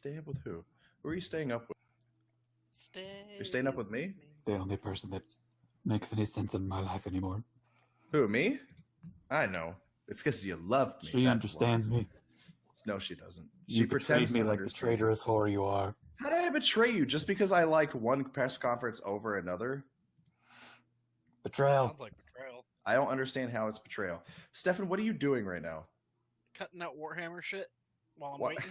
Stay up with who? Who are you staying up with? You're staying up with me? The only person that makes any sense in my life anymore. Who, me? I know. It's because you love me. She understands me. No, she doesn't. She pretends me like the traitorous whore you are. How did I betray you just because I like one press conference over another? Betrayal. Sounds like betrayal. I don't understand how it's betrayal. Stefen, what are you doing right now? Cutting out Warhammer shit while I'm waiting.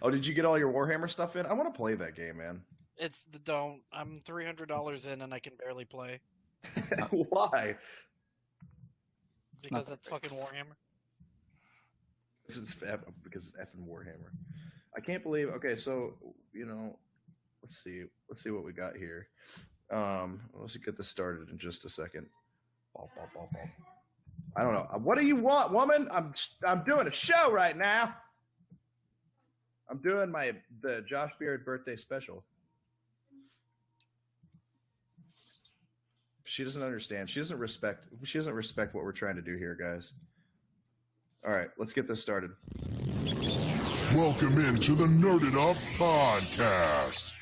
Oh, did you get all your Warhammer stuff in? I want to play that game, man. It's the don't. I'm $300 in and I can barely play. Why? Because that's fucking Warhammer. Because it's effing Warhammer. I can't believe. Okay, so let's see what we got here. Let's get this started in just a second. Ball. I don't know. What do you want, woman? I'm doing a show right now. I'm doing the Josh Beard birthday special. She doesn't understand. She doesn't respect what we're trying to do here, guys. All right, let's get this started. Welcome into the Nerded Up Podcast.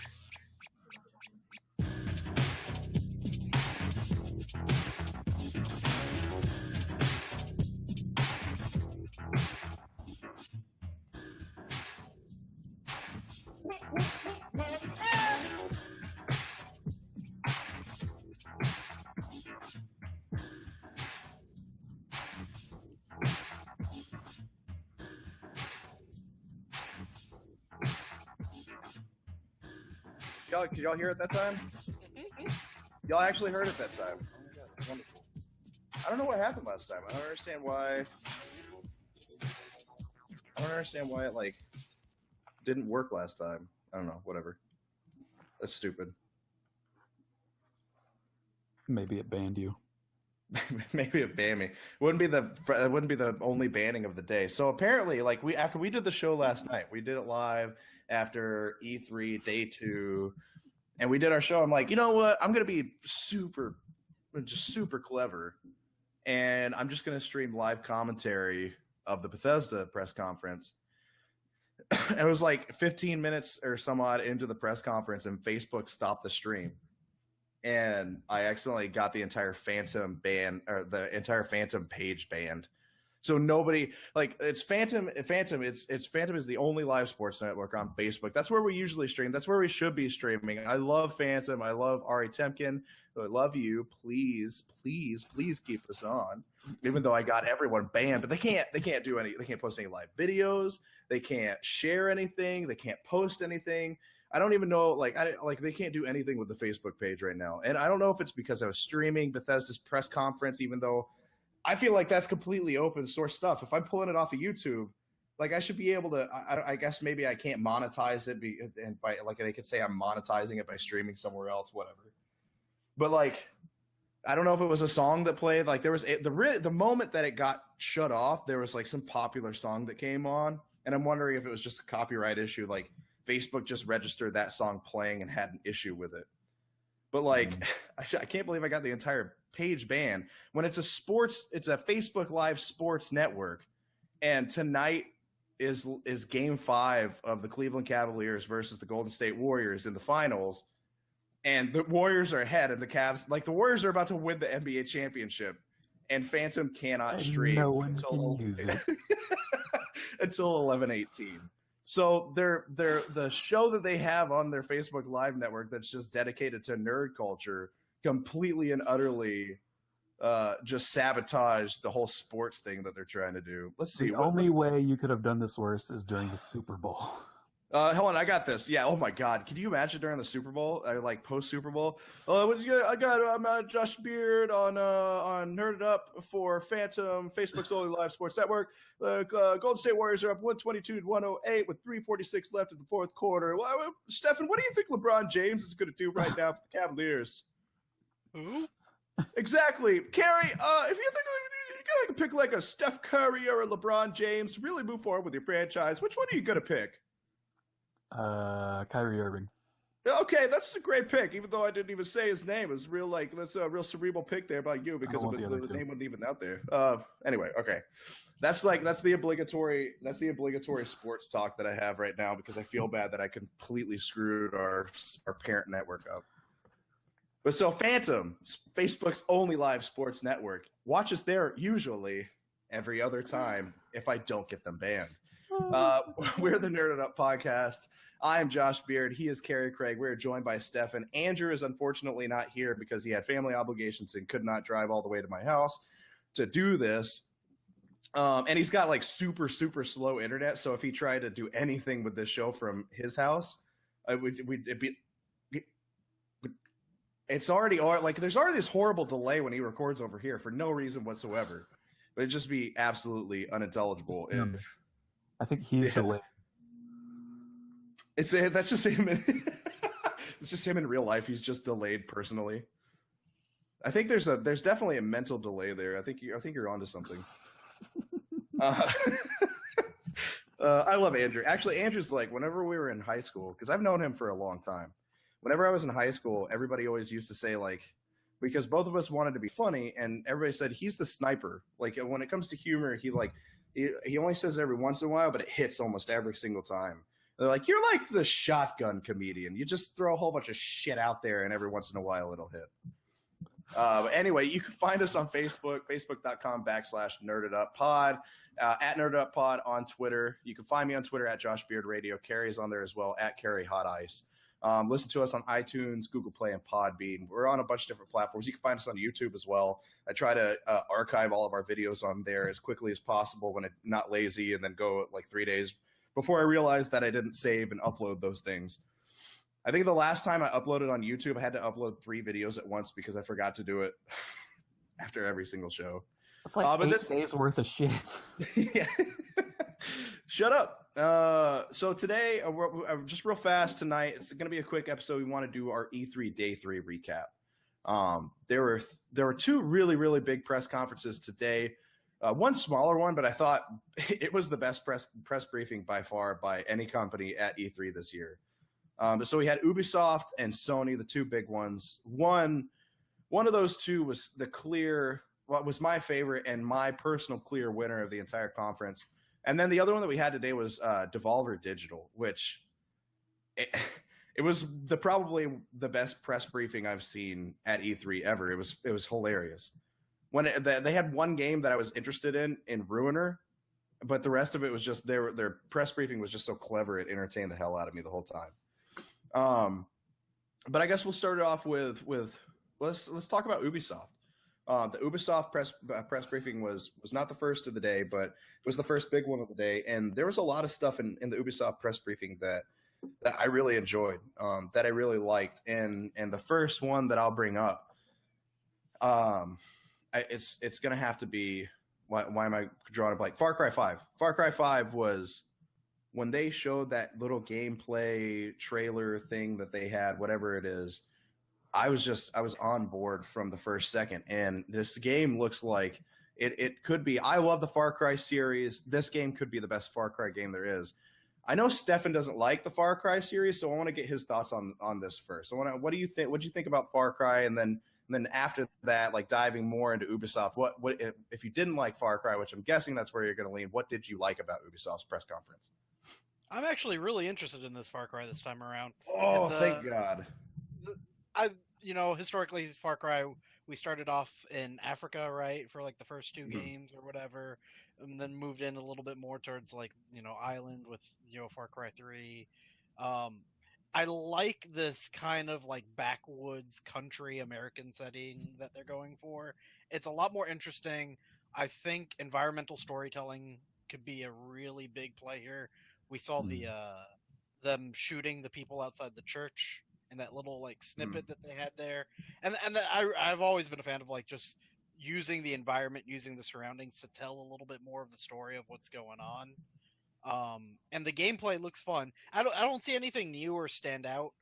Could y'all hear it that time? Y'all actually heard it that time. Oh my god, that's wonderful. I don't know what happened last time. I don't understand why it didn't work last time. I don't know. Whatever. That's stupid. Maybe it banned you. Maybe it banned me. It wouldn't be the only banning of the day. So apparently, after we did the show last night, we did it live after E3 day 2, and we did our show. I'm like, you know what? I'm gonna be super clever, and I'm just gonna stream live commentary of the Bethesda press conference. It was like 15 minutes or some odd into the press conference, and Facebook stopped the stream. And I accidentally got the entire Phantom page banned. So nobody it's Phantom. Phantom is the only live sports network on Facebook. That's where we usually stream. That's where we should be streaming. I love Phantom. I love Ari Temkin. I love you. Please keep us on. Even though I got everyone banned, but they can't do any. They can't post any live videos. They can't share anything. They can't post anything. I don't even know, they can't do anything with the Facebook page right now. And I don't know if it's because I was streaming Bethesda's press conference, even though I feel like that's completely open source stuff. If I'm pulling it off of YouTube, I should be able to, I guess maybe I can't monetize it, and they could say I'm monetizing it by streaming somewhere else, whatever. But I don't know if it was a song that played, there was the moment that it got shut off, there was some popular song that came on. And I'm wondering if it was just a copyright issue, Facebook just registered that song playing and had an issue with it. But I can't believe I got the entire page banned when it's a Facebook Live sports network. And tonight is game 5 of the Cleveland Cavaliers versus the Golden State Warriors in the finals. And the Warriors are ahead, and the Cavs, the Warriors are about to win the NBA championship. And Phantom cannot stream until 11:18. So the show that they have on their Facebook Live network that's just dedicated to nerd culture completely and utterly just sabotage the whole sports thing that they're trying to do. Let's see. The only way you could have done this worse is during the Super Bowl. Hold on, I got this. Yeah. Oh my God, can you imagine during the Super Bowl, post Super Bowl? I'm Josh Beard on Nerded Up for Phantom, Facebook's only live sports network. Golden State Warriors are up 122-108 with 3:46 left in the fourth quarter. Stefen, what do you think LeBron James is going to do right now for the Cavaliers? Who? Exactly, Kerry. If you think you're going to pick a Steph Curry or a LeBron James to really move forward with your franchise, which one are you going to pick? Kyrie Irving. Okay, that's a great pick. Even though I didn't even say his name, it's real. Like that's a real cerebral pick there about you because the name wasn't even out there. Anyway, okay, that's the obligatory sports talk that I have right now because I feel bad that I completely screwed our parent network up. But so Phantom, Facebook's only live sports network, watch us there usually every other time if I don't get them banned. We're the Nerded Up Podcast. I am Josh Beard. He is Kerry Craig. We're joined by Stefen. Andrew is unfortunately not here because he had family obligations and could not drive all the way to my house to do this. And he's got like super, super slow internet. So if he tried to do anything with this show from his house, it's already like there's already this horrible delay when he records over here for no reason whatsoever. But it'd just be absolutely unintelligible. I think he's delayed. That's just him. It's just him in real life. He's just delayed personally. I think there's definitely a mental delay there. I think you're onto something. I love Andrew. Actually, Andrew's like whenever we were in high school, because I've known him for a long time. Whenever I was in high school, everybody always used to say like, because both of us wanted to be funny, and everybody said he's the sniper. Like when it comes to humor, he only says it every once in a while, but it hits almost every single time. They're like, you're like the shotgun comedian. You just throw a whole bunch of shit out there, and every once in a while it'll hit. But anyway, you can find us on Facebook, facebook.com/nerdituppod, at nerdituppod on Twitter. You can find me on Twitter at Josh Beard Radio. Kerry's on there as well, at Kerry Hot Ice. Listen to us on iTunes, Google Play, and Podbean. We're on a bunch of different platforms. You can find us on YouTube as well. I try to archive all of our videos on there as quickly as possible when I'm not lazy, and then go like 3 days before I realized that I didn't save and upload those things. I think the last time I uploaded on YouTube, I had to upload 3 videos at once because I forgot to do it after every single show. It's like 8 days worth of shit. Yeah. Shut up. So today, just real fast tonight, it's going to be a quick episode. We want to do our E3 Day 3 recap. There were 2 really, really big press conferences today. One smaller one, but I thought it was the best press briefing by far by any company at E3 this year. So we had Ubisoft and Sony, the 2 big ones. One of those 2 was was my favorite and my personal clear winner of the entire conference. And then the other one that we had today was Devolver Digital, which it was probably the best press briefing I've seen at E3 ever. It was hilarious. When they had one game that I was interested in Ruiner, but the rest of it was just their press briefing was just so clever it entertained the hell out of me the whole time. But I guess we'll start it off with let's talk about Ubisoft. The Ubisoft press briefing was not the first of the day, but it was the first big one of the day, and there was a lot of stuff in the Ubisoft press briefing that I really enjoyed, that I really liked, and the first one that I'll bring up, it's gonna have to be why am I drawing a blank? Far Cry 5. Far Cry 5 was when they showed that little gameplay trailer thing that they had, whatever it is. I was on board from the first second, and this game looks like it could be. I love the Far Cry series. This game could be the best Far Cry game there is. I know Stefen doesn't like the Far Cry series, so I want to get his thoughts on this first. So what do you think? What do you think about Far Cry? And then after that, like diving more into Ubisoft, what if you didn't like Far Cry, which I'm guessing that's where you're going to lean? What did you like about Ubisoft's press conference? I'm actually really interested in this Far Cry this time around. Oh, thank God. Historically, Far Cry, we started off in Africa, right, for like the first 2 games or whatever, and then moved in a little bit more towards like, island with, Far Cry 3. I like this kind of like backwoods country American setting that they're going for. It's a lot more interesting. I think environmental storytelling could be a really big play here. We saw them shooting the people outside the church and that little like snippet that they had there, and I've always been a fan of like just using the environment, using the surroundings to tell a little bit more of the story of what's going on. And the gameplay looks fun. I don't see anything new or stand out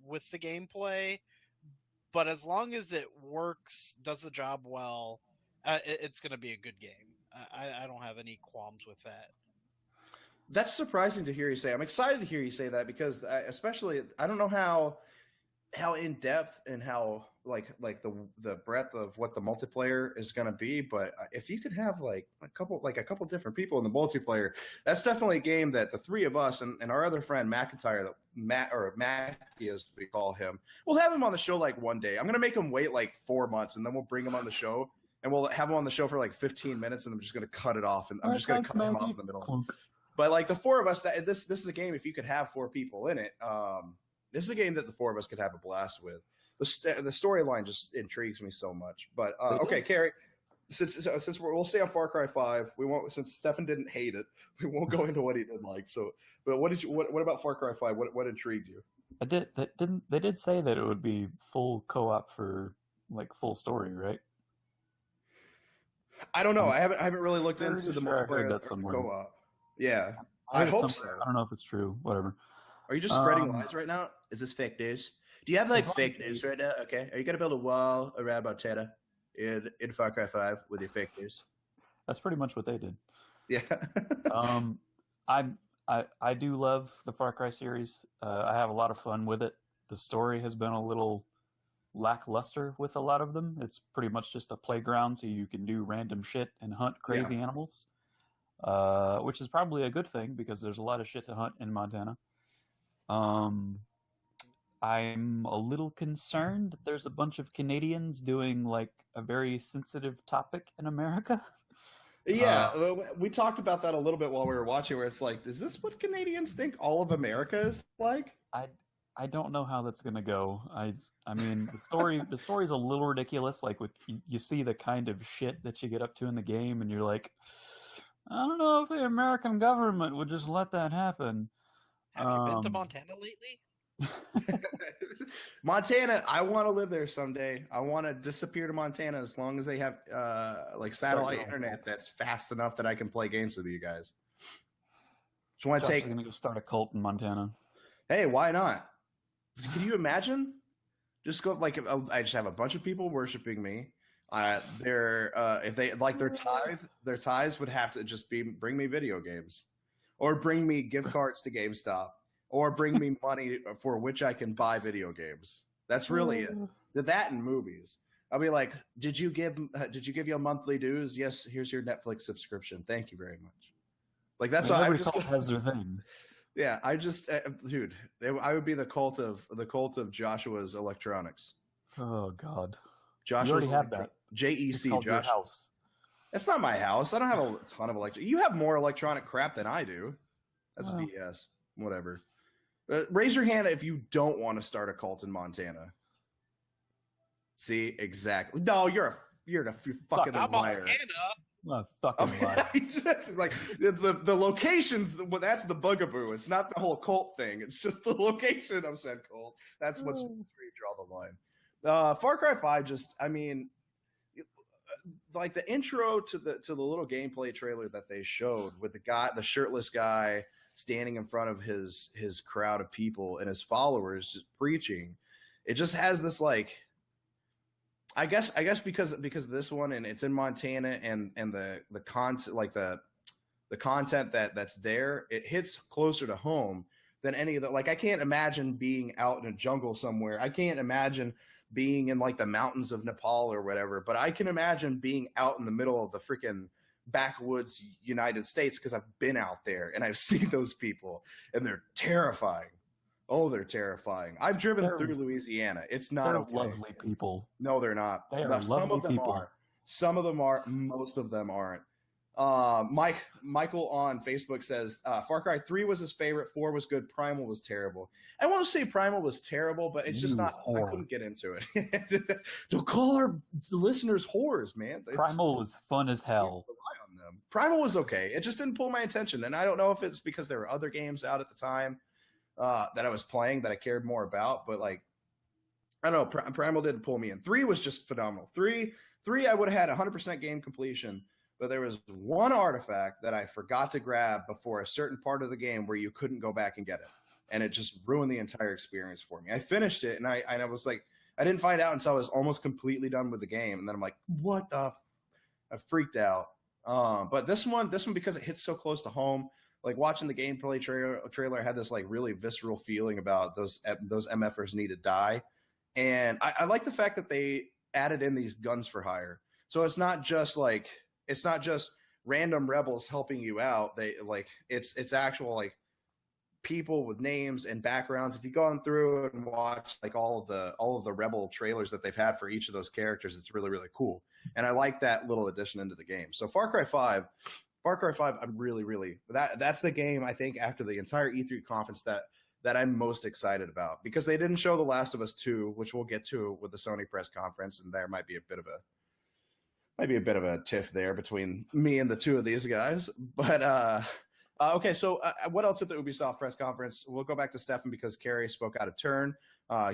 with the gameplay, but as long as it works, does the job well, it's going to be a good game. I don't have any qualms with that. That's surprising to hear you say. I'm excited to hear you say that because especially I don't know how in depth and how like the breadth of what the multiplayer is going to be, but if you could have like a couple different people in the multiplayer, that's definitely a game that the three of us and our other friend McIntyre, Mackie as we call him, we'll have him on the show like one day. I'm going to make him wait like 4 months and then we'll bring him on the show and we'll have him on the show for like 15 minutes and I'm just going to cut it off and I'm just going to cut him off in the middle. But like the four of us, this is a game if you could have 4 people in it. This is a game that the 4 of us could have a blast with. The storyline just intrigues me so much. But okay, Kerry, since we'll stay on Far Cry 5, we won't. Since Stefen didn't hate it, we won't go into what he did like. So, but what about Far Cry 5? What intrigued you? They did say that it would be full co-op for like full story, right? I don't know. I haven't really looked into the multiplayer co-op. Yeah, I hope so. I don't know if it's true. Whatever. Are you just spreading lies right now? Is this fake news? Do you have like fake news right now? Okay. Are you gonna build a wall around Montana in Far Cry 5 with your fake news? That's pretty much what they did. Yeah. I do love the Far Cry series. I have a lot of fun with it. The story has been a little lackluster with a lot of them. It's pretty much just a playground so you can do random shit and hunt crazy animals, which is probably a good thing because there's a lot of shit to hunt in Montana. I'm a little concerned that there's a bunch of Canadians doing like a very sensitive topic in America. Yeah, we talked about that a little bit while we were watching, where it's like, is this what Canadians think all of America is like? I don't know how that's gonna go. I mean, the story's a little ridiculous. Like with you see the kind of shit that you get up to in the game, and you're like, I don't know if the American government would just let that happen. Have you been to Montana lately? Montana, I want to live there someday. I want to disappear to Montana as long as they have like satellite internet that's fast enough that I can play games with you guys. Just want to take. Going to go start a cult in Montana. Hey, why not? Can you imagine? Just go like I just have a bunch of people worshiping me. If they like their tithes would have to just be bring me video games, or bring me gift cards to GameStop. Or bring me money for which I can buy video games. That's really it. That and movies. I'll be like, did you give your monthly dues? Yes, here's your Netflix subscription. Thank you very much. Like that's what I just has their thing. Yeah, I just dude, I would be the cult of Joshua's Electronics. Oh God, Joshua you already have that. JEC, Josh. House. That's not my house. I don't have a ton of electronic. You have more electronic crap than I do. That's BS. Whatever. Raise your hand if you don't want to start a cult in Montana. See, exactly. No, you're a fucking liar. I'm a fucking liar. It's like it's the locations. That's the bugaboo. It's not the whole cult thing. It's just the location of said cult. That's what's where you draw the line. Far Cry 5. Just, I mean, like the intro to the little gameplay trailer that they showed with the shirtless guy standing in front of his crowd of people and his followers just preaching. It just has this like, I guess because of this one and it's in Montana and the content, like the content that's there, it hits closer to home than any of the, like I can't imagine being out in a jungle somewhere. I can't imagine being in like the mountains of Nepal or whatever, but I can imagine being out in the middle of the freaking backwoods United States because I've been out there and I've seen those people and they're terrifying. Oh, they're terrifying. I've driven through Louisiana. It's not okay. Lovely people. No, they're not. They are some of them people. are. Some of them are. Most of them aren't. Michael on Facebook says Far Cry 3 was his favorite. 4 was good. Primal was terrible. I won't say Primal was terrible, but it's just not. I couldn't get into it. Don't call our listeners whores, man. Primal was fun as hell. Rely on them. Primal was okay. It just didn't pull my attention, and I don't know if it's because there were other games out at the time that I was playing that I cared more about. But like, I don't know. Primal didn't pull me in. 3 was just phenomenal. 3 I would have had 100% game completion. But there was one artifact that I forgot to grab before a certain part of the game where you couldn't go back and get it. And it just ruined the entire experience for me. I finished it, and I was like, I didn't find out until I was almost completely done with the game. And then I'm like, what the? I freaked out. But this one, because it hits so close to home, like watching the gameplay trailer, I had this like really visceral feeling about those MFers need to die. And I like the fact that they added in these guns for hire. So it's not just random rebels helping you out. They like it's actual like people with names and backgrounds. If you go on through and watch like all of the rebel trailers that they've had for each of those characters, it's really, really cool. And I like that little addition into the game. So Far Cry 5, I'm really that's the game I think after the entire E3 conference that I'm most excited about, because they didn't show The Last of Us 2, which we'll get to with the Sony press conference, and there might be a bit of a tiff there between me and the two of these guys. But okay, so what else at the Ubisoft press conference? We'll go back to Stefen because Kerry spoke out of turn.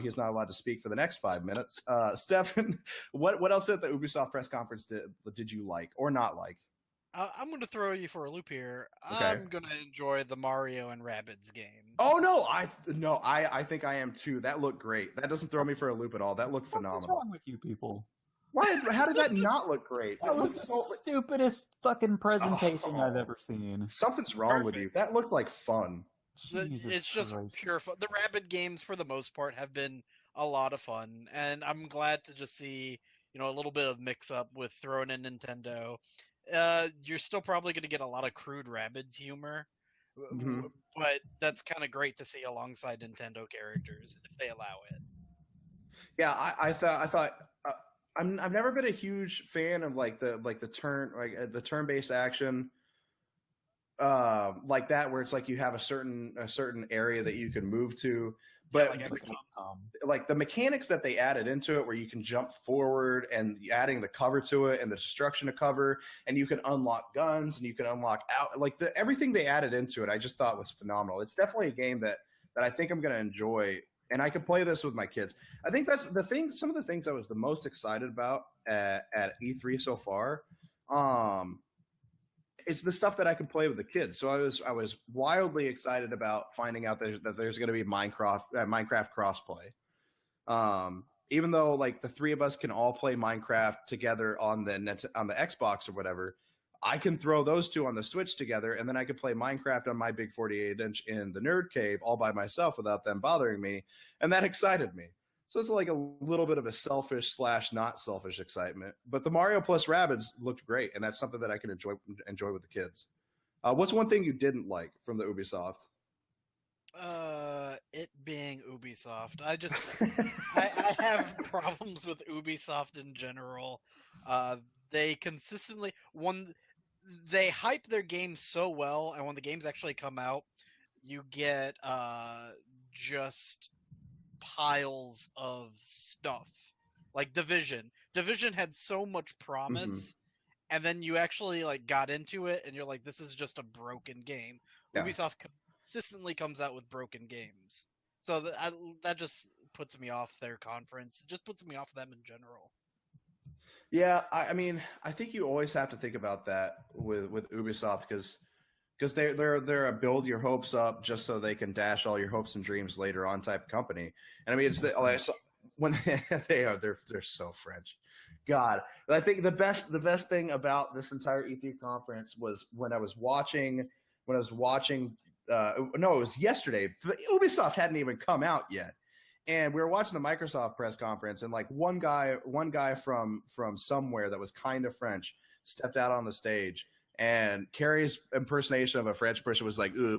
He's not allowed to speak for the next 5 minutes. Stefen, what else at the Ubisoft press conference did you like or not like? I'm going to throw you for a loop here. Okay. I'm going to enjoy the Mario and Rabbids game. Oh no, I think I am too. That looked great. That doesn't throw me for a loop at all. That looked phenomenal. What's wrong with you people? How did that not look great? That was the stupidest fucking presentation I've ever seen. Something's wrong with you. That looked like fun. It's just pure fun. The Rabbids games, for the most part, have been a lot of fun, and I'm glad to just see a little bit of mix-up with throwing in Nintendo. You're still probably going to get a lot of crude Rabbids humor, but that's kind of great to see alongside Nintendo characters if they allow it. Yeah, I thought. I've never been a huge fan of the turn-based action like that, where it's like you have a certain area that you can move to, but like the mechanics that they added into it, where you can jump forward and adding the cover to it and the destruction to cover, and you can unlock guns and you can unlock out, like everything they added into it, I just thought was phenomenal. It's definitely a game that I think I'm going to enjoy. And I could play this with my kids. I think that's the thing. Some of the things I was the most excited about at E3 so far, it's the stuff that I can play with the kids. So I was wildly excited about finding out that there's going to be Minecraft crossplay. Even though like the three of us can all play Minecraft together on the Xbox or whatever, I can throw those two on the Switch together, and then I could play Minecraft on my big 48-inch in the Nerd Cave all by myself without them bothering me, and that excited me. So it's like a little bit of a selfish / not selfish excitement. But the Mario plus Rabbids looked great, and that's something that I can enjoy with the kids. What's one thing you didn't like from the Ubisoft? It being Ubisoft. I have problems with Ubisoft in general. They consistently they hype their games so well, and when the games actually come out, you get just piles of stuff. Like Division had so much promise, and then you actually like got into it, and you're like, this is just a broken game. Yeah. Ubisoft consistently comes out with broken games, so that just puts me off their conference. It just puts me off them in general. Yeah, I mean, I think you always have to think about that with Ubisoft because they're a build your hopes up just so they can dash all your hopes and dreams later on type of company. And I mean, it's when they're so French. God, I think the best thing about this entire E3 conference was when I was watching. No, it was yesterday. Ubisoft hadn't even come out yet. And we were watching the Microsoft press conference, and like one guy from somewhere that was kind of French stepped out on the stage, and Kerry's impersonation of a French person was like, it's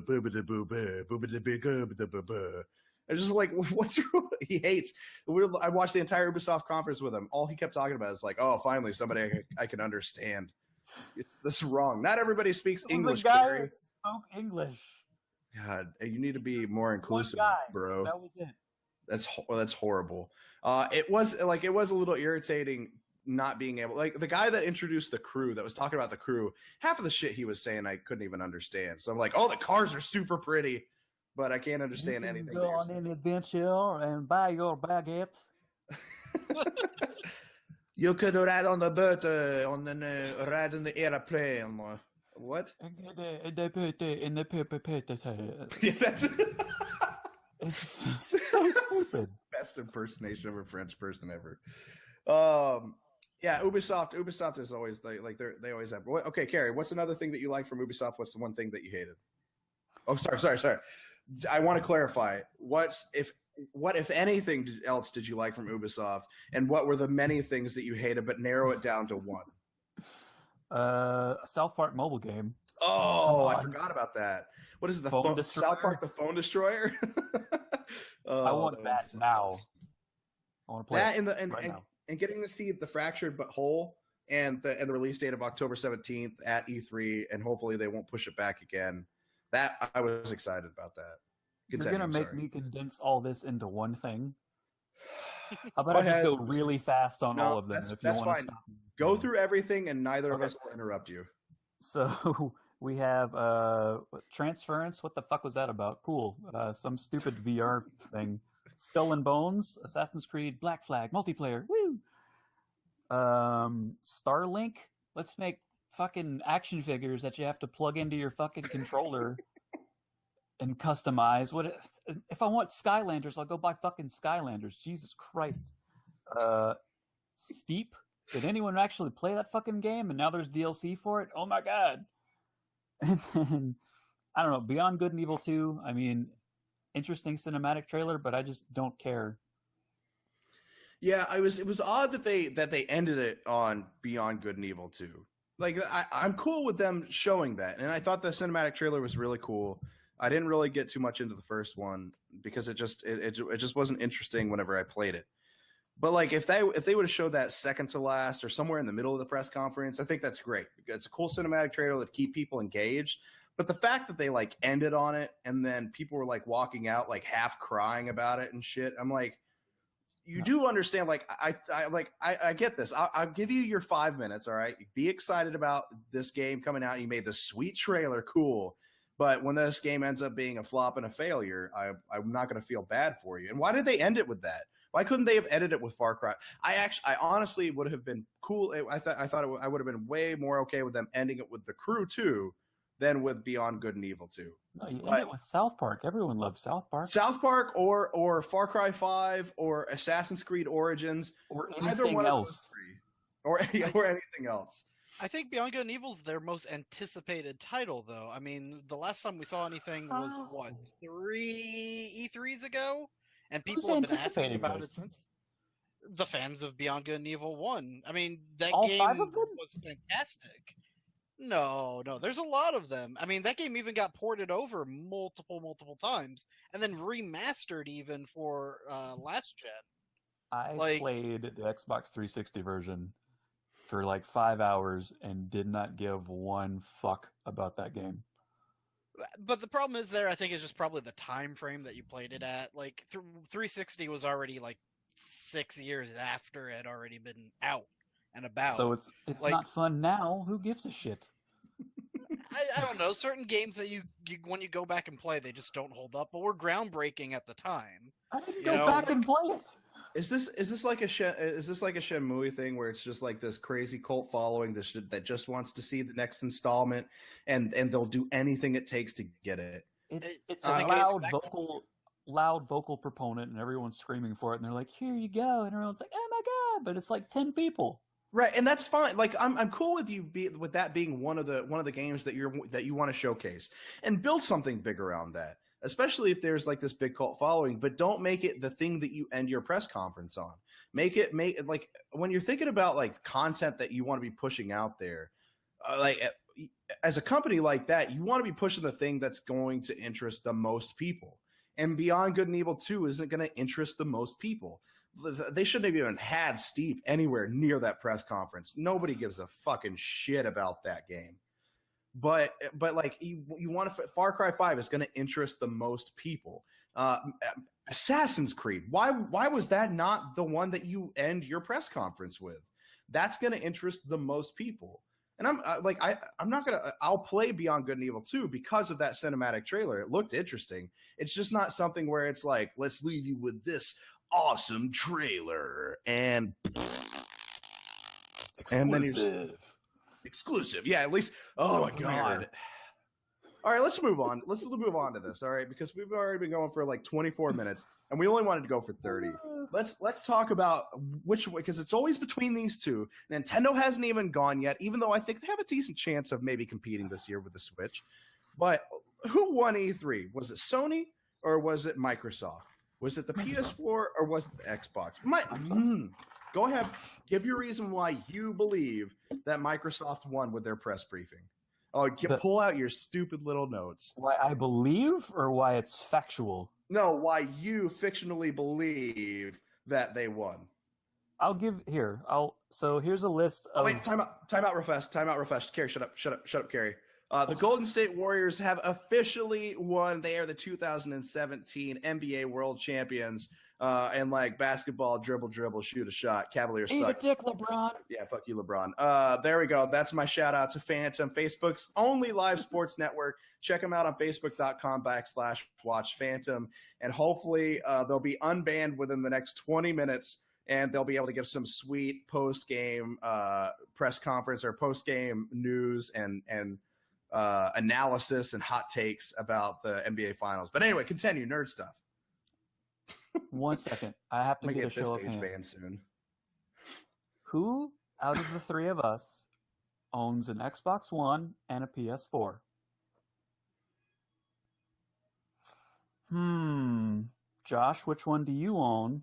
just like, what's wrong? He hates. I watched the entire Ubisoft conference with him. All he kept talking about is like, oh, finally somebody I can understand. That's wrong. Not everybody speaks English. Kerry spoke English. God, you need to be more inclusive, bro. That was it. That's horrible. It was a little irritating not being able, like the guy that introduced the crew that was talking about the crew, half of the shit he was saying I couldn't even understand. So I'm like, oh, the cars are super pretty, but I can't understand anything. Go on an adventure and buy your baguette. You could ride on the boat, ride in the airplane. What? In the Yeah, that's. It's so stupid. Best impersonation of a French person ever. Yeah, Ubisoft is always they always have. Okay, Kerry, what's another thing that you like from Ubisoft? What's the one thing that you hated? Oh, sorry. I want to clarify. What if anything else did you like from Ubisoft, and what were the many things that you hated, but narrow it down to one? A South Park mobile game. Oh, I forgot about that. What is it? South Park the Phone Destroyer? I want that now. I want to play that and getting to see the Fractured But Whole and the release date of October 17th at E3, and hopefully they won't push it back again. That I was excited about that. You're going to make me condense all this into one thing? How about I just go really fast on all of them? That's fine. Go through everything, and neither of us will interrupt you. So we have Transference. What the fuck was that about? Cool. Some stupid VR thing. Skull and Bones, Assassin's Creed, Black Flag, multiplayer. Woo! Starlink. Let's make fucking action figures that you have to plug into your fucking controller and customize. What if I want Skylanders? I'll go buy fucking Skylanders. Jesus Christ. Steep. Did anyone actually play that fucking game? And now there's DLC for it? Oh my god. And then, I don't know, Beyond Good and Evil 2. I mean, interesting cinematic trailer, but I just don't care. Yeah, it was odd that they ended it on Beyond Good and Evil 2. Like, I'm cool with them showing that, and I thought the cinematic trailer was really cool. I didn't really get too much into the first one because it just wasn't interesting whenever I played it. But like, if they would have showed that second to last or somewhere in the middle of the press conference, I think that's great. It's a cool cinematic trailer that keep people engaged. But the fact that they like ended on it and then people were like walking out like half crying about it and shit, I'm like, you do understand? Like, I get this. I'll give you your 5 minutes. All right, be excited about this game coming out. You made the sweet trailer, cool. But when this game ends up being a flop and a failure, I'm not going to feel bad for you. And why did they end it with that? Why couldn't they have ended it with Far Cry? I honestly would have been cool. I thought I would have been way more okay with them ending it with The Crew 2 than with Beyond Good and Evil 2. No, you end it with South Park. Everyone loves South Park. South Park or Far Cry 5 or Assassin's Creed Origins or anything else. Or anything else. I think Beyond Good and Evil's their most anticipated title, though. I mean, the last time we saw anything was, what, 3 E3s ago? And people have been asking about it since. The fans of Beyond Good and Evil 1. I mean, that game was fantastic. No, there's a lot of them. I mean, that game even got ported over multiple times, and then remastered even for last gen. I played the Xbox 360 version for like 5 hours and did not give one fuck about that game. But the problem is there, I think, is just probably the time frame that you played it at. Like, 360 was already like 6 years after it had already been out and about. So it's like, not fun now. Who gives a shit? I don't know. Certain games that you when you go back and play, they just don't hold up. But were groundbreaking at the time. I didn't go back and play it. Is this like a Shenmue thing where it's just like this crazy cult following that just wants to see the next installment and they'll do anything it takes to get it? It's a loud vocal proponent and everyone's screaming for it and they're like, here you go, and everyone's like, oh my god, but it's like 10 people. Right, and that's fine. Like, I'm cool with with that being one of the games that you want to showcase and build something big around that. Especially if there's like this big cult following, but don't make it the thing that you end your press conference on. Make it like when you're thinking about like content that you want to be pushing out there, like as a company like that, you want to be pushing the thing that's going to interest the most people. And Beyond Good and Evil 2 isn't going to interest the most people. They shouldn't have even had Steve anywhere near that press conference. Nobody gives a fucking shit about that game. But like you want to, Far Cry 5 is going to interest the most people. Assassin's Creed, why was that not the one that you end your press conference with? That's going to interest the most people. And I'll play Beyond Good and Evil 2 because of that cinematic trailer. It looked interesting. It's just not something where it's like, let's leave you with this awesome trailer and exclusive. Yeah, at least. Oh my god. All right, let's move on. Let's move on to this. All right, because we've already been going for like 24 minutes, and we only wanted to go for 30. Let's talk about which way, because it's always between these two. Nintendo hasn't even gone yet, even though I think they have a decent chance of maybe competing this year with the Switch. But who won E3? Was it Sony or was it Microsoft? Was it the PS4 or was it the Xbox? Go ahead, give your reason why you believe that Microsoft won with their press briefing. Oh, pull out your stupid little notes. Why I believe or why it's factual? No, why you fictionally believe that they won. So here's a list of... Oh, wait, time out, refresh. Kerry, shut up, Kerry. The Golden State Warriors have officially won. They are the 2017 NBA World Champions. And like basketball, dribble, shoot a shot. Cavaliers suck. Eat a dick, LeBron. Yeah, fuck you, LeBron. There we go. That's my shout out to Phantom, Facebook's only live sports network. Check them out on facebook.com/watch Phantom. And hopefully they'll be unbanned within the next 20 minutes. And they'll be able to give some sweet post-game press conference or post-game news and analysis and hot takes about the NBA Finals. But anyway, continue, nerd stuff. 1 second. I have to get a show of hands. Banned soon. Who out of the three of us owns an Xbox One and a PS4? Josh, which one do you own?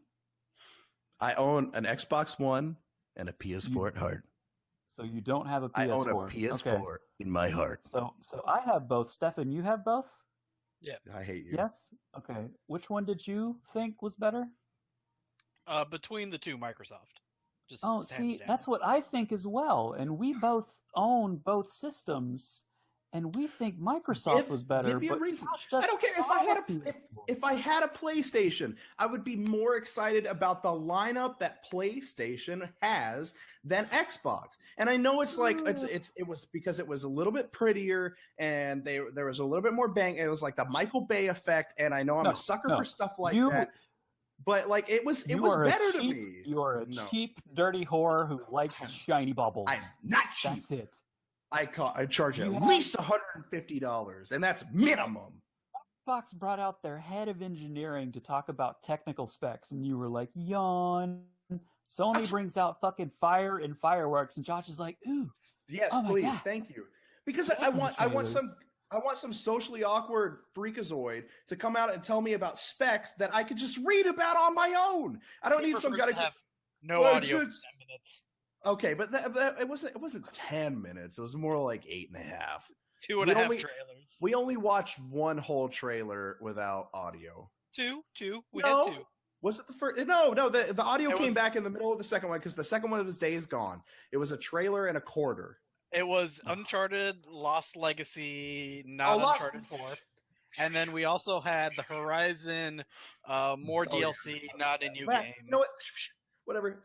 I own an Xbox One and a PS4 at heart. So you don't have a PS4. I own a PS4 in my heart. So I have both. Stefan, you have both? Yeah. I hate you. Yes? Okay. Which one did you think was better? Between the two, Microsoft. That's what I think as well. And we both own both systems. And we think Microsoft was better. Give me a reason. I don't care if I had a PlayStation, I would be more excited about the lineup that PlayStation has than Xbox. And I know it's like it was because it was a little bit prettier and there was a little bit more bang. It was like the Michael Bay effect. And I know I'm a sucker for stuff like that. But like it was better to me. You are a cheap, dirty whore who likes shiny bubbles. I'm not cheap. That's it. I charge at least $150, and that's minimum. Xbox brought out their head of engineering to talk about technical specs, and you were like, yawn. Sony brings out fucking fire and fireworks, and Josh is like, ooh. Yes, please, thank you. Because I want some socially awkward freakazoid to come out and tell me about specs that I could just read about on my own. I don't need some guy to have no audio for 10 minutes. Okay, but it wasn't 10 minutes. It was more like 8.5. 2.5 trailers. We only watched one whole trailer without audio. Two. We had two. Was it the first? No. The audio came back in the middle of the second one because the second one was Days Gone. It was a trailer and a quarter. It was Uncharted, Lost Legacy, Uncharted 4. And then we also had the Horizon, more DLC, not a new game. You know what? Whatever.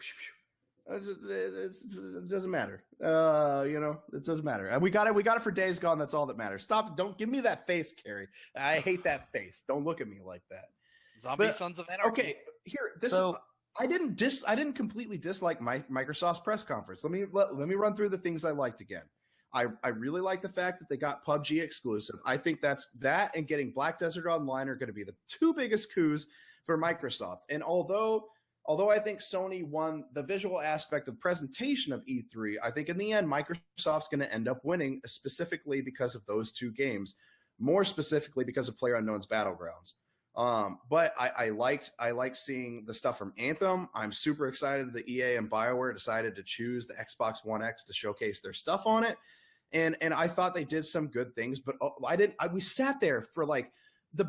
It doesn't matter. It doesn't matter. We got it for Days Gone. That's all that matters. Stop! Don't give me that face, Kerry. I hate that face. Don't look at me like that. Sons of Anarchy. Okay, here. I didn't completely dislike Microsoft's press conference. Let me run through the things I liked again. I really like the fact that they got PUBG exclusive. I think that and getting Black Desert Online are going to be the two biggest coups for Microsoft. And although I think Sony won the visual aspect of presentation of E3, I think in the end, Microsoft's going to end up winning specifically because of those two games, more specifically because of PlayerUnknown's Battlegrounds. But I liked seeing the stuff from Anthem. I'm super excited that EA and BioWare decided to choose the Xbox One X to showcase their stuff on it. And I thought they did some good things, but we sat there for like, the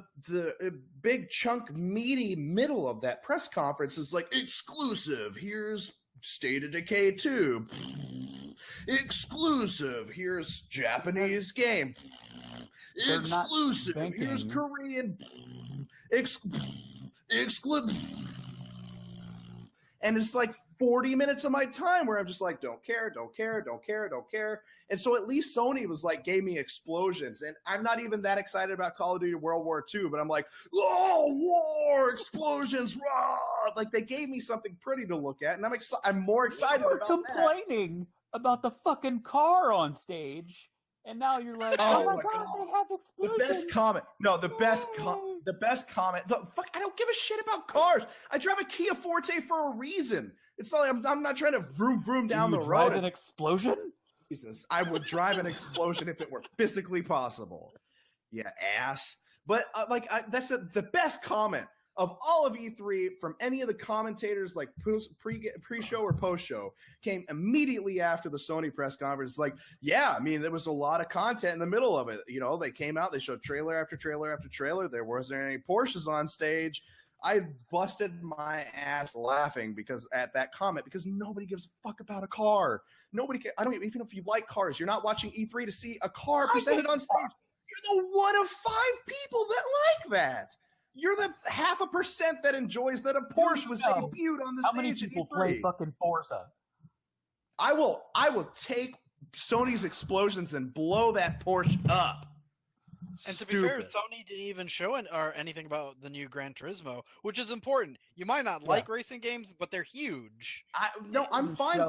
big chunk meaty middle of that press conference is like exclusive. Here's State of Decay 2. Exclusive. Here's Japanese game. Exclusive. Here's Korean. Exclusive. And it's like 40 minutes of my time where I'm just like, don't care. And so at least Sony was like, gave me explosions. And I'm not even that excited about Call of Duty World War II, but I'm like, oh, war, explosions, rah! Like they gave me something pretty to look at. And I'm more excited about that. You were complaining about the fucking car on stage. And now you're like, oh my God, they have explosions. The best comment. No, the best comment. Fuck, I don't give a shit about cars. I drive a Kia Forte for a reason. It's not like I'm not trying to vroom down the road. Drive an explosion? Jesus, I would drive an explosion if it were physically possible. Yeah, ass. But that's the best comment of all of E3 from any of the commentators, like pre-show or post-show, came immediately after the Sony press conference. Like, yeah, I mean, there was a lot of content in the middle of it. You know, they came out, they showed trailer after trailer after trailer. There wasn't any Porsches on stage. I busted my ass laughing because at that comment, because nobody gives a fuck about a car. Nobody cares. I don't even if you like cars, you're not watching E3 to see a car presented on stage. You're the one of 5 people that like that. You're the 0.5% that enjoys that a Porsche was debuted on the How stage. many people at E3. play fucking Forza? I will take Sony's explosions and blow that Porsche up. And to be fair, Sony didn't even show anything about the new Gran Turismo, which is important. You might not like racing games, but they're huge. I'm fine.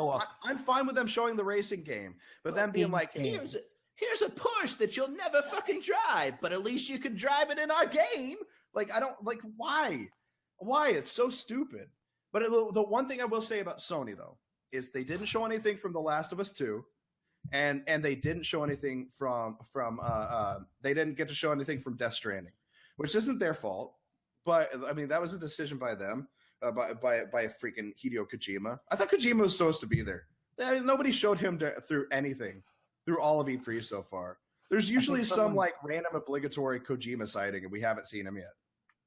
I'm fine with them showing the racing game, but them being like, here's a Porsche that you'll never fucking drive, but at least you can drive it in our game. Like, I don't like why. It's so stupid. But the one thing I will say about Sony though is they didn't show anything from The Last of Us 2. And they didn't show anything from they didn't get to show anything from Death Stranding, which isn't their fault. But I mean, that was a decision by them, by freaking Hideo Kojima. I thought Kojima was supposed to be there. Nobody showed him through anything through all of E3 so far. There's usually some like random obligatory Kojima sighting, and we haven't seen him yet.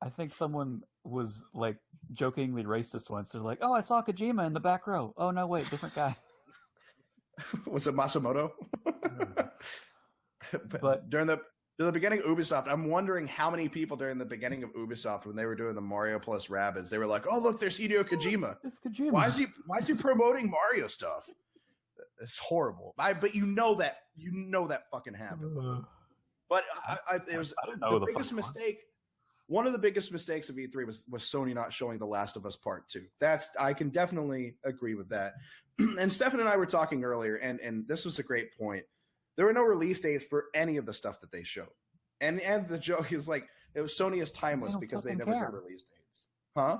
I think someone was like jokingly racist once. They're like, "Oh, I saw Kojima in the back row." Oh no, wait, different guy. Was it Masamoto? But during the beginning of Ubisoft, I'm wondering how many people during the beginning of Ubisoft, when they were doing the Mario plus Rabbids, they were like, "Oh, look, there's Hideo Kojima. It's Kojima. Why is he promoting Mario stuff?" It's horrible. But you know that fucking happened. But it was the biggest mistake. One of the biggest mistakes of E3 was Sony not showing The Last of Us Part 2. I can definitely agree with that. And Stefen and I were talking earlier, and this was a great point. There were no release dates for any of the stuff that they showed. And the joke is like, Sony is timeless because they never get release dates. Huh?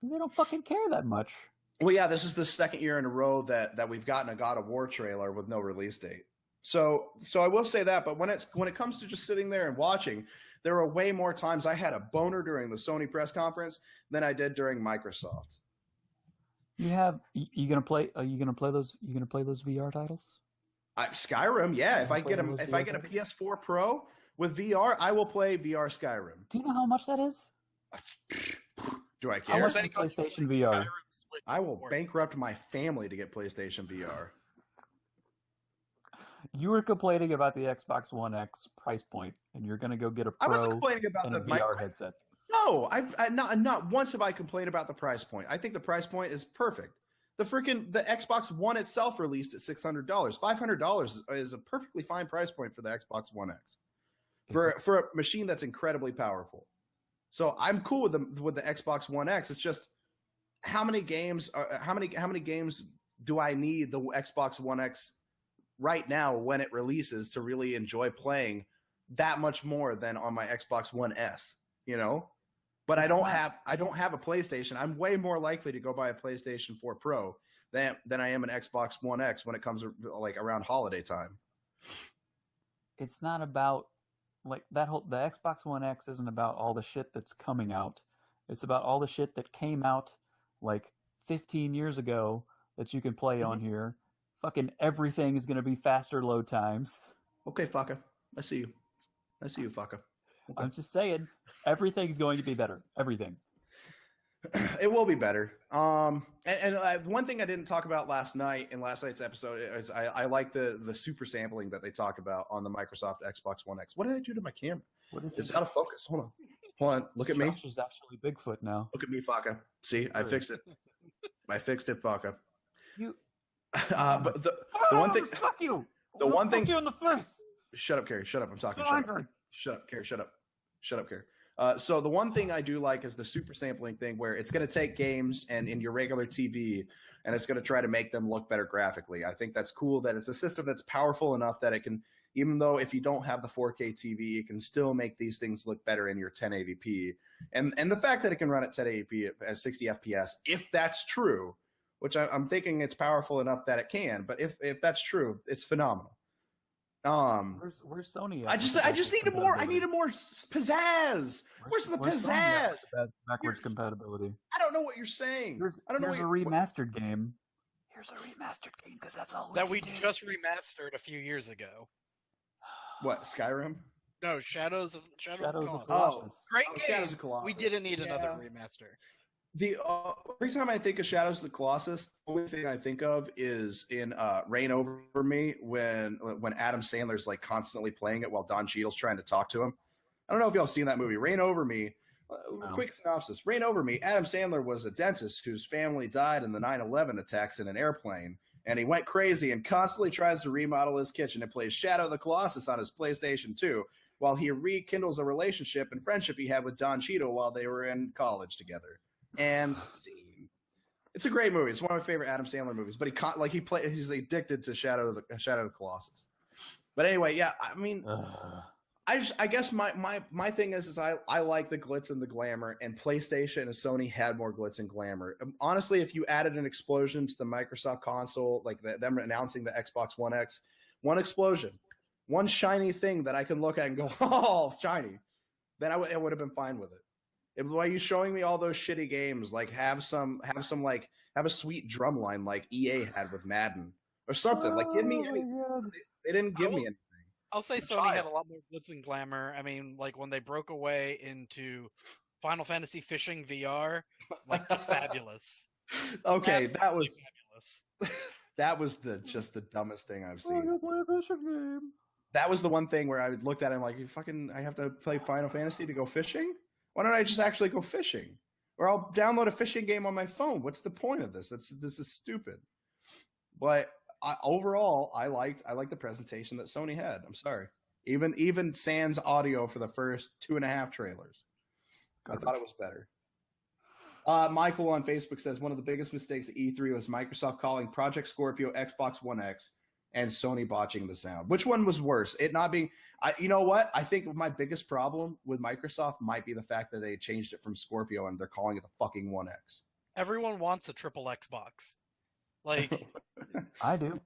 They don't fucking care that much. Well, yeah, this is the second year in a row that we've gotten a God of War trailer with no release date. So I will say that, but when it comes to just sitting there and watching, there are way more times I had a boner during the Sony press conference than I did during Microsoft. Are you gonna play those VR titles? Skyrim, yeah. If I get a PS4 Pro with VR, I will play VR Skyrim. Do you know how much that is? Do I care? How much is PlayStation VR? I will bankrupt my family to get PlayStation VR. You were complaining about the Xbox One X price point, and you're going to go get a Pro and a VR headset. No, not once have I complained about the price point. I think the price point is perfect. The Xbox One itself released at $600. $500 is a perfectly fine price point for the Xbox One X for a machine that's incredibly powerful. So I'm cool with the Xbox One X. It's just how many games do I need the Xbox One X right now when it releases to really enjoy playing that much more than on my Xbox One S, you know? But I don't have a PlayStation. I'm way more likely to go buy a PlayStation 4 Pro than I am an Xbox One X when it comes like around holiday time. It's not about like the Xbox One X isn't about all the shit that's coming out. It's about all the shit that came out like 15 years ago that you can play on here. Fucking everything is going to be faster load times. Okay, fucker. I see you, fucker. Okay. I'm just saying, everything's going to be better. Everything. It will be better. And one thing I didn't talk about last night in last night's episode is I like the super sampling that they talk about on the Microsoft Xbox One X. What did I do to my camera? It's out of focus. Hold on. Look at me. Josh is actually Bigfoot now. Look at me, fucker. See, I fixed it. I fixed it, fucker. You. But the one thing. Fuck you. The one thing. Fuck you in the face. Shut up, Kerry. Shut up. I'm talking. So angry. Shut up, Kerry. Shut up. Shut up, Kerry. So the one thing I do like is the super sampling thing, where it's going to take games and in your regular TV, and it's going to try to make them look better graphically. I think that's cool. That it's a system that's powerful enough that it can, even though if you don't have the 4K TV, it can still make these things look better in your 1080p. And the fact that it can run at 1080p at 60 FPS, if that's true, which I'm thinking it's powerful enough that it can. But if that's true, it's phenomenal. Where's Sony at? I just needed more. I needed more pizzazz. Where's the pizzazz? Backwards compatibility. I don't know what you're saying. I don't know. Here's a remastered game. Here's a remastered game because that's all that we just remastered a few years ago. What, Skyrim? No, Shadows of Colossus. Colossus. Great game. Shadows of Colossus. We didn't need another remaster. The every time I think of Shadows of the Colossus, the only thing I think of is in Reign Over Me when Adam Sandler's like constantly playing it while Don Cheadle's trying to talk to him. I don't know if y'all seen that movie, Reign Over Me. Quick synopsis. Reign Over Me. Adam Sandler was a dentist whose family died in the 9/11 attacks in an airplane, and he went crazy and constantly tries to remodel his kitchen and plays Shadow of the Colossus on his PlayStation 2 while he rekindles a relationship and friendship he had with Don Cheadle while they were in college together. And it's a great movie. It's one of my favorite Adam Sandler movies. But he's addicted to Shadow of the Colossus. But anyway, yeah. I mean, I guess my thing is I like the glitz and the glamour, and PlayStation and Sony had more glitz and glamour. Honestly, if you added an explosion to the Microsoft console, like them announcing the Xbox One X, one explosion, one shiny thing that I can look at and go, oh, shiny, then I would have been fine with it. Why are you showing me all those shitty games? Like have a sweet drum line like EA had with Madden or something. Like give me anything. They didn't give me anything. I'll say Sony had a lot more glitz and glamour. I mean, like when they broke away into Final Fantasy Fishing VR, like just fabulous. Okay, Absolutely that was fabulous. that was just the dumbest thing I've seen. That was the one thing where I looked at him like, I have to play Final Fantasy to go fishing? Why don't I just actually go fishing? Or I'll download a fishing game on my phone. What's the point of this? This is stupid. But overall, I liked the presentation that Sony had. I'm sorry. Even sans audio for the first 2.5 trailers. Garbage. I thought it was better. Michael on Facebook says one of the biggest mistakes at E3 was Microsoft calling Project Scorpio Xbox One X and Sony botching the sound. Which one was worse? It not being... you know what? I think my biggest problem with Microsoft might be the fact that they changed it from Scorpio and they're calling it the fucking One X. Everyone wants a triple Xbox. Like... I do.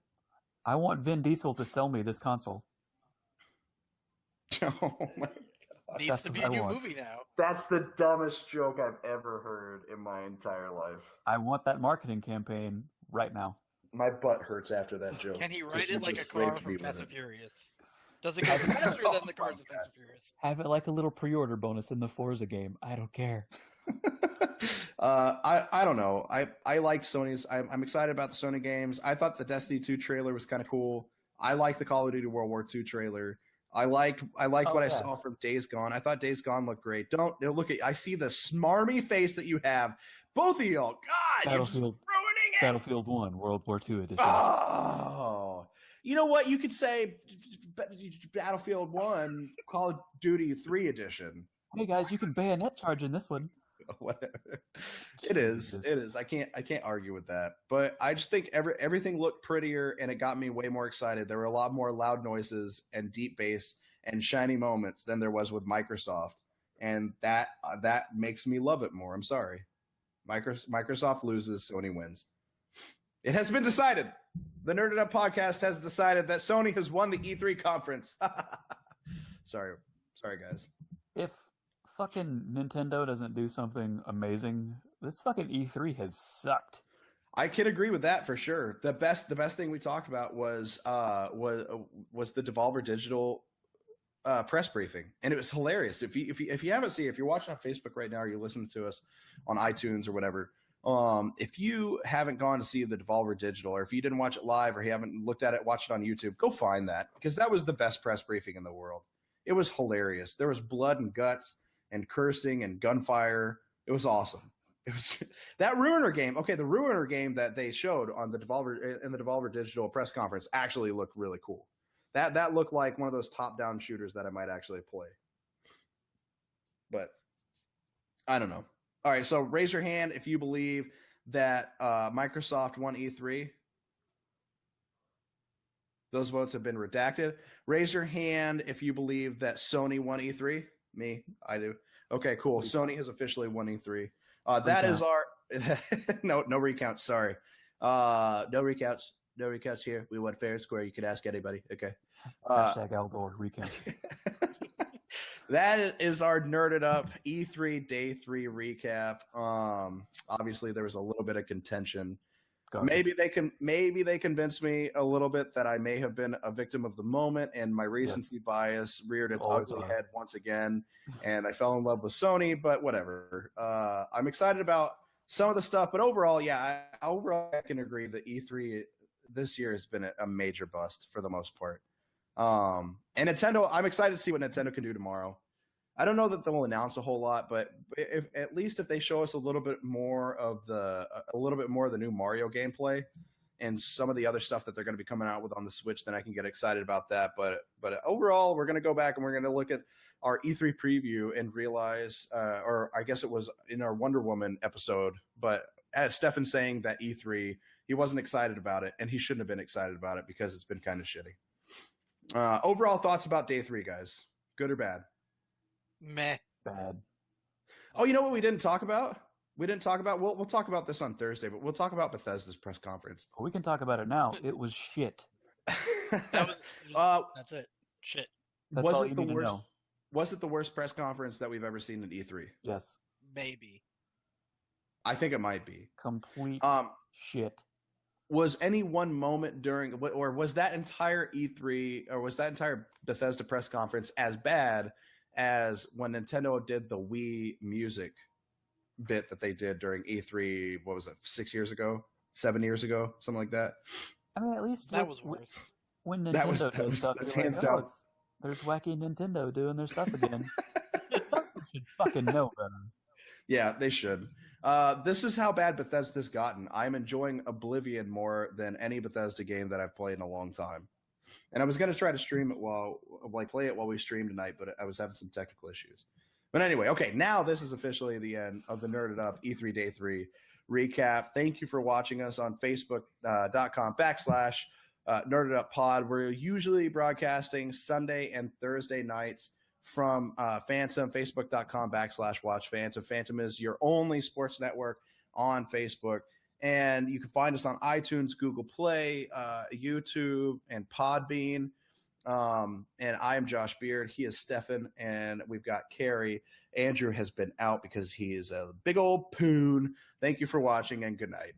I want Vin Diesel to sell me this console. Oh my God. Needs to be a new movie now. That's the dumbest joke I've ever heard in my entire life. I want that marketing campaign right now. My butt hurts after that joke. Can he write it like a car from Fast and Furious? Does it go faster than the cars in Fast and Furious? Have it like a little pre-order bonus in the Forza game. I don't care. I don't know. I like Sony's. I'm excited about the Sony games. I thought the Destiny 2 trailer was kind of cool. I like the Call of Duty World War II trailer. I liked what I saw from Days Gone. I thought Days Gone looked great. Don't look at. I see the smarmy face that you have, both of y'all. God, you're just ruining it. Battlefield 1, World War II edition. Oh, you know what? You could say Battlefield 1, Call of Duty 3 edition. Hey guys, you can bayonet charge in this one. Whatever. It is. I can't argue with that. But I just think everything looked prettier, and it got me way more excited. There were a lot more loud noises and deep bass and shiny moments than there was with Microsoft, and that makes me love it more. I'm sorry. Microsoft loses, Sony wins. It has been decided. The Nerded Up podcast has decided that Sony has won the E3 conference. Sorry, guys. If fucking Nintendo doesn't do something amazing, this fucking E3 has sucked. I can agree with that for sure. The best thing we talked about was the Devolver Digital press briefing, and it was hilarious. If you haven't seen it, if you're watching on Facebook right now, or you listen to us on iTunes or whatever, if you haven't gone to see the Devolver Digital, or if you didn't watch it live, or you haven't looked at it, watched it on YouTube, go find that, because that was the best press briefing in the world. It was hilarious. There was blood and guts and cursing and gunfire. It was awesome. It was that Ruiner game. Okay, the Ruiner game that they showed on the Devolver Digital press conference actually looked really cool. That looked like one of those top-down shooters that I might actually play. But I don't know. All right, so raise your hand if you believe that Microsoft won E3. Those votes have been redacted. Raise your hand if you believe that Sony won E3. Me, I do. Okay, cool. Sony has officially won E3. That is our no recounts. Sorry, no recounts. No recaps here. We went fair and square. You could ask anybody. Okay. Hashtag Al Gore recap. That is our Nerded Up E3 Day 3 recap. Obviously, there was a little bit of contention. Garbage. Maybe they convinced me a little bit that I may have been a victim of the moment, and my recency bias reared its Always ugly are. head once again, and I fell in love with Sony. But whatever. I'm excited about some of the stuff, but overall, I can agree that E3 this year has been a major bust for the most part. And Nintendo, I'm excited to see what Nintendo can do tomorrow. I don't know that they'll announce a whole lot, but at least if they show us a little bit more of the new Mario gameplay and some of the other stuff that they're going to be coming out with on the Switch, then I can get excited about that. But overall, we're going to go back and we're going to look at our E3 preview and realize, or I guess it was in our Wonder Woman episode, but as Stefen saying that E3, he wasn't excited about it, and he shouldn't have been excited about it because it's been kind of shitty. Overall thoughts about Day 3, guys? Good or bad? Meh. Bad. Oh, you know what we didn't talk about? We'll talk about this on Thursday, but we'll talk about Bethesda's press conference. We can talk about it now. It was shit. That's it. Shit. That's all you need to know. Was it the worst press conference that we've ever seen at E3? Yes. Maybe. I think it might be. Complete shit. Was any one moment during, or was that entire E3, or was that entire Bethesda press conference as bad as when Nintendo did the Wii music bit that they did during E3, what was it, 7 years ago, something like that? I mean, at least That was worse. when Nintendo does stuff, that's you're hands like, down. there's wacky Nintendo doing their stuff again. Bethesda should fucking know better. Yeah, they should. This is how bad Bethesda's gotten. I'm enjoying Oblivion more than any Bethesda game that I've played in a long time. And I was going to try to stream it play it while we stream tonight, but I was having some technical issues. But anyway, okay, now this is officially the end of the Nerded Up E3 Day 3 recap. Thank you for watching us on Facebook.com/Nerded Up Pod. We're usually broadcasting Sunday and Thursday nights from Phantom, Facebook.com/Watch Phantom. Phantom is your only sports network on Facebook. And you can find us on iTunes, Google Play, YouTube, and Podbean. And I am Josh Beard. He is Stefen. And we've got Kerry. Andrew has been out because he is a big old poon. Thank you for watching, and good night.